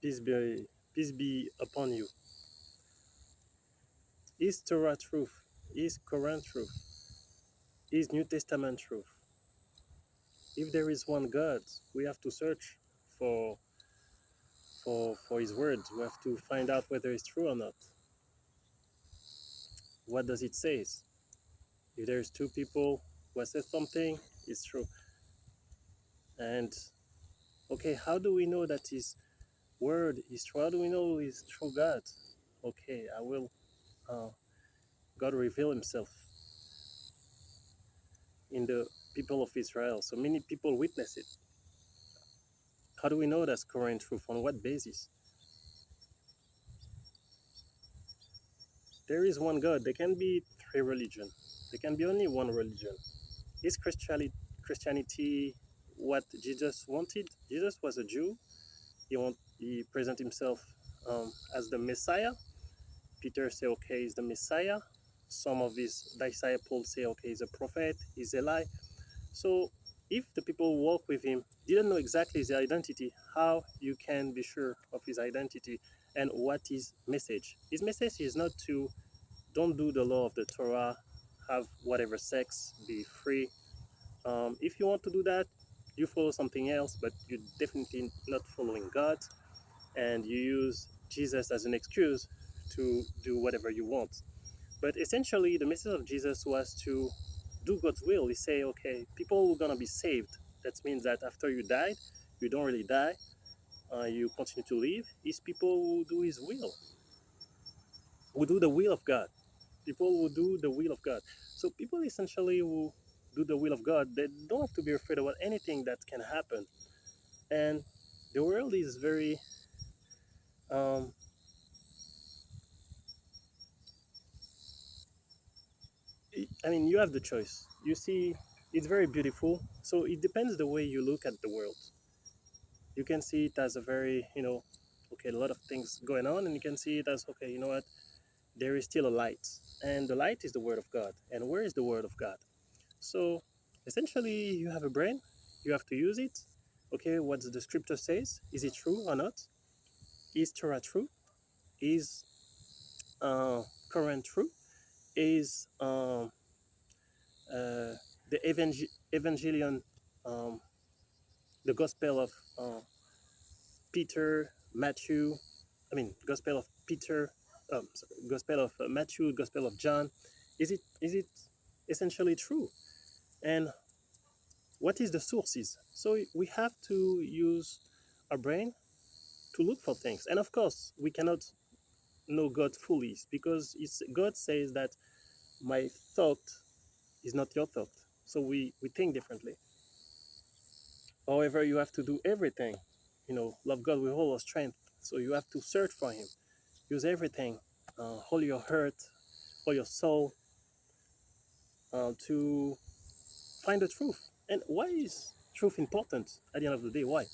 Peace be, peace be upon you. Is Torah truth? Is Coran truth? Is New Testament truth? If there is one God, we have to search for for His words. We have to find out whether it's true or not. What does it say? If there's two people who have said something, it's true. And okay, how do we know that His word is true? How do we know He's true God? Okay, I will. Uh, God reveal Himself in the people of Israel. So many people witness it. How do we know that's current truth? On what basis? There is one God. There can be three religions. There can be only one religion. Is Christianity what Jesus wanted? Jesus was a Jew. He present himself as the Messiah. Peter say, okay, he's the Messiah. Some of his disciples say, okay, he's a prophet, he's Eli. So if the people who walk with him didn't know exactly his identity, how you can be sure of his identity and what his message? His message is not to don't do the law of the Torah, have whatever sex, be free. If you want to do that, you follow something else, but you're definitely not following God, and you use Jesus as an excuse to do whatever you want. But essentially, the message of Jesus was to do God's will. He say, okay, people are gonna be saved. That means that after you died, you don't really die. You continue to live. It's people who do His will, who do the will of God. People who do the will of God. So people essentially who do the will of God, they don't have to be afraid about anything that can happen. And the world is very, um, I mean, you have the choice. You see, it's very beautiful. So it depends the way you look at the world. You can see it as a very, okay, a lot of things going on, and you can see it as, okay, you know what, there is still a light. And the light is the Word of God. And where is the Word of God? So essentially, you have a brain, you have to use it. Okay, what the scripture says, is it true or not? Is Torah true? Is Quran true? Is the Evangelion, um, the Gospel of Peter, Matthew, Gospel of Peter, Gospel of Matthew, Gospel of John, is it essentially true? And what is the sources? So we have to use our brain to look for things. And of course, we cannot know God fully because God says that my thought is not your thought. So we think differently. However, you have to do everything. Love God with all your strength. So you have to search for Him. Use everything. All your heart, all your soul to find the truth. And why is truth important at the end of the day? Why?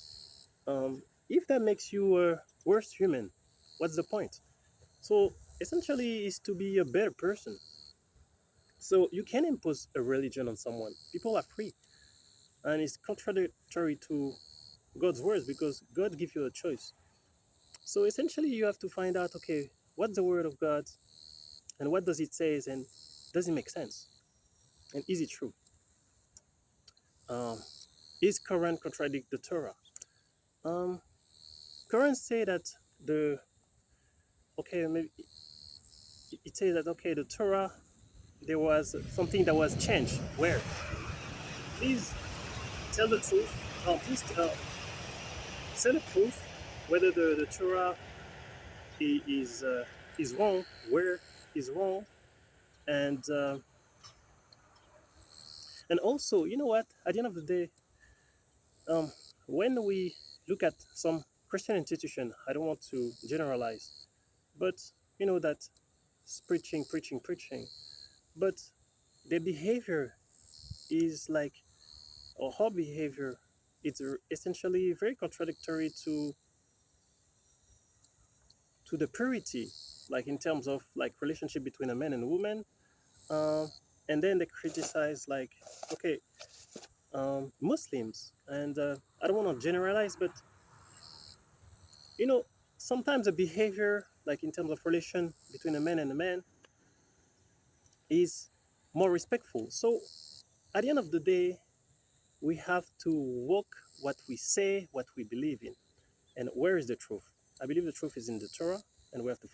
If that makes you a worse human, what's the point? So essentially, is to be a better person. So you can impose a religion on someone. People are free, and it's contradictory to God's words because God gives you a choice. So essentially, you have to find out, okay, what's the word of God, and what does it say, and does it make sense, and is it true? Um, is Quran contradict the Torah? Um, Quran say that the okay, maybe it says that okay, the Torah there was something that was changed. Where? Please tell the truth. Please tell the truth whether the Torah is wrong, where is wrong, and and also, you know what? At the end of the day, um, when we look at some Christian institution, I don't want to generalize, but you know that it's preaching, preaching, preaching, but their behavior is like, or her behavior, it's essentially very contradictory to the purity, like in terms of like relationship between a man and a woman. Um, and then they criticize like, okay, Muslims, and I don't want to generalize, but you know, sometimes the behavior, like in terms of relation between a man and a man, is more respectful. So at the end of the day, we have to walk what we say, what we believe in. And where is the truth? I believe the truth is in the Torah, and we have to